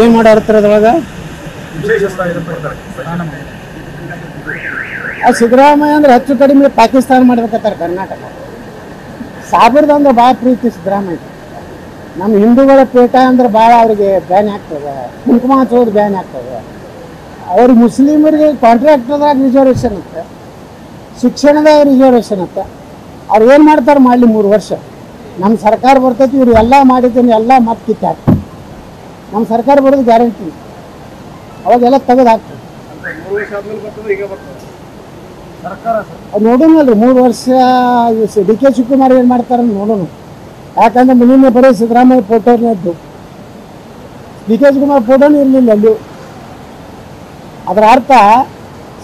ಏನು ಮಾಡಾಡ್ತಿರೋದ್ರೊಳಗ ಸಿದ್ದರಾಮಯ್ಯ ಅಂದ್ರೆ ಹೆಚ್ಚು ಕಡಿಮೆ ಪಾಕಿಸ್ತಾನ ಮಾಡ್ಬೇಕತ್ತಾರೆ ಕರ್ನಾಟಕ. ಸಾಬರ್ದು ಅಂದ್ರೆ ಭಾಳ ಪ್ರೀತಿ ಸಿದ್ದರಾಮಯ್ಯ. ನಮ್ಮ ಹಿಂದೂಗಳ ಪೇಟ ಅಂದ್ರೆ ಭಾಳ ಅವ್ರಿಗೆ ಬ್ಯಾನ್ ಆಗ್ತದೆ, ಕುಂಕುಮ ಹಚ್ಚೋದು ಬ್ಯಾನ್ ಆಗ್ತದೆ. ಅವ್ರಿಗೆ ಮುಸ್ಲಿಮರಿಗೆ ಕಾಂಟ್ರಾಕ್ಟರ್ದಾಗ ರಿಸರ್ವೇಷನ್ ಇತ್ತು, ಶಿಕ್ಷಣದಾಗ ರಿಸರ್ವೇಷನ್ ಇತ್ತು. ಅವ್ರು ಏನು ಮಾಡ್ತಾರೆ ಮಾಡಲಿ, 3 ವರ್ಷ ನಮ್ಮ ಸರ್ಕಾರ ಬರ್ತೈತಿ, ಇವ್ರು ಎಲ್ಲ ಮಾಡಿದ್ದೀನಿ ಎಲ್ಲ ಮತ್ತೆ ಕಿತ್ತಾಕ್ತಾರೆ. ನಮ್ಮ ಸರ್ಕಾರ ಬರೋದು ಗ್ಯಾರಂಟಿ, ಅವಾಗೆಲ್ಲ ತೆಗೆದು ಹಾಕ್ತಾರೆ. ನೋಡೋಣಲ್ರಿ 3 ವರ್ಷ DK ಶಿವಕುಮಾರ್ ಏನು ಮಾಡ್ತಾರೆ ನೋಡೋಣ. ಯಾಕಂದ್ರೆ ನಿನ್ನೆ ಬರೀ ಸಿದ್ದರಾಮಯ್ಯ ಫೋಟೋನೇ ಇದ್ದು, DK ಶಿವಕುಮಾರ್ ಫೋಟೋನೇ ಇರಲಿಲ್ಲ ಅಲ್ಲಿ. ಅದರ ಅರ್ಥ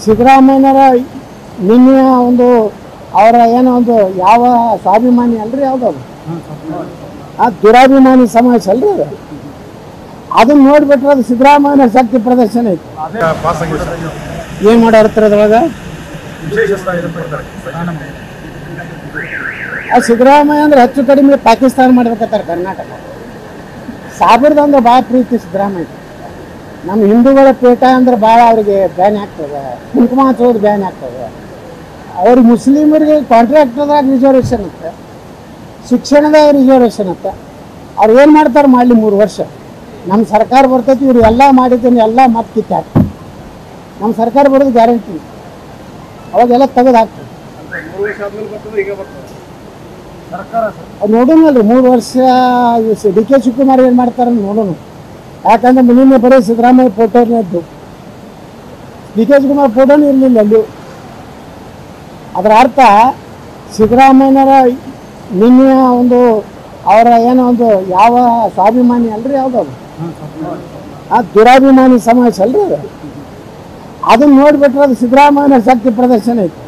ಸಿದ್ದರಾಮಯ್ಯನವರ ನಿನ್ನೆ ಒಂದು ಅವರ ಏನೋ ಒಂದು ಯಾವ ಸ್ವಾಭಿಮಾನಿ ಅಲ್ರಿ, ಯಾವುದದು ಆ ದುರಾಭಿಮಾನಿ ಸಮಾವೇಶ ಅಲ್ರಿ ಅದು. ಅದನ್ನ ನೋಡ್ಬಿಟ್ರೆ ಅದು ಸಿದ್ದರಾಮಯ್ಯನ ಶಕ್ತಿ ಪ್ರದರ್ಶನ ಐತಿ. ಏನು ಮಾಡಾಡ್ತಿರೋದ್ರೊಳಗ ಸಿದ್ದರಾಮಯ್ಯ ಅಂದ್ರೆ ಹೆಚ್ಚು ಕಡಿಮೆ ಪಾಕಿಸ್ತಾನ ಮಾಡ್ಬೇಕತ್ತಾರೆ ಕರ್ನಾಟಕ. ಸಾಬರ್ದು ಅಂದ್ರೆ ಭಾಳ ಪ್ರೀತಿ ಸಿದ್ದರಾಮಯ್ಯ. ನಮ್ಮ ಹಿಂದೂಗಳ ಪೇಟ ಅಂದ್ರೆ ಭಾಳ ಅವ್ರಿಗೆ ಬ್ಯಾನ್ ಆಗ್ತದೆ, ಕುಂಕುಮ ಹಚ್ಚೋದು ಬ್ಯಾನ್ ಆಗ್ತದೆ. ಅವ್ರಿಗೆ ಮುಸ್ಲಿಮರಿಗೆ ಕಾಂಟ್ರಾಕ್ಟರ್ದಾಗ ರಿಸರ್ವೇಷನ್ ಇತ್ತು, ಶಿಕ್ಷಣದಾಗ ರಿಸರ್ವೇಷನ್ ಇತ್ತು. ಅವ್ರು ಏನು ಮಾಡ್ತಾರೆ ಮಾಡಲಿ 3 ವರ್ಷ ನಮ್ಮ ಸರ್ಕಾರ ಬರ್ತೈತಿ, ಇವ್ರು ಎಲ್ಲ ಮಾಡಿದ್ದೀನಿ ಎಲ್ಲ ಮತ್ತೆ ಕಿತ್ತಾಕ್ತಾರೆ. ನಮ್ಮ ಸರ್ಕಾರ ಬರೋದು ಗ್ಯಾರಂಟಿ, ಅವಾಗೆಲ್ಲ ತೆಗೆದು ಹಾಕ್ತಾರೆ. ನೋಡೋಣಲ್ರಿ 3 ವರ್ಷ DK ಶಿವಕುಮಾರ್ ಏನು ಮಾಡ್ತಾರೆ ನೋಡೋಣ. ಯಾಕಂದ್ರೆ ನಿನ್ನೆ ಬರೀ ಸಿದ್ದರಾಮಯ್ಯ ಫೋಟೋನೇ ಇದ್ದು, DK ಶಿವಕುಮಾರ್ ಫೋಟೋನೇ ಇರಲಿಲ್ಲ ಅಲ್ಲಿ. ಅದರ ಅರ್ಥ ಸಿದ್ದರಾಮಯ್ಯನವರ ನಿನ್ನೆ ಒಂದು ಅವರ ಏನೋ ಒಂದು ಯಾವ ಸ್ವಾಭಿಮಾನಿ ಅಲ್ರಿ, ಯಾವುದದು ಆ ದುರಾಭಿಮಾನಿ ಸಮಾವೇಶ ಅಲ್ರಿ ಅದು. ಅದನ್ನ ನೋಡ್ಬಿಟ್ರೆ ಅದು ಸಿದ್ದರಾಮಯ್ಯನ ಶಕ್ತಿ ಪ್ರದರ್ಶನ ಐತಿ.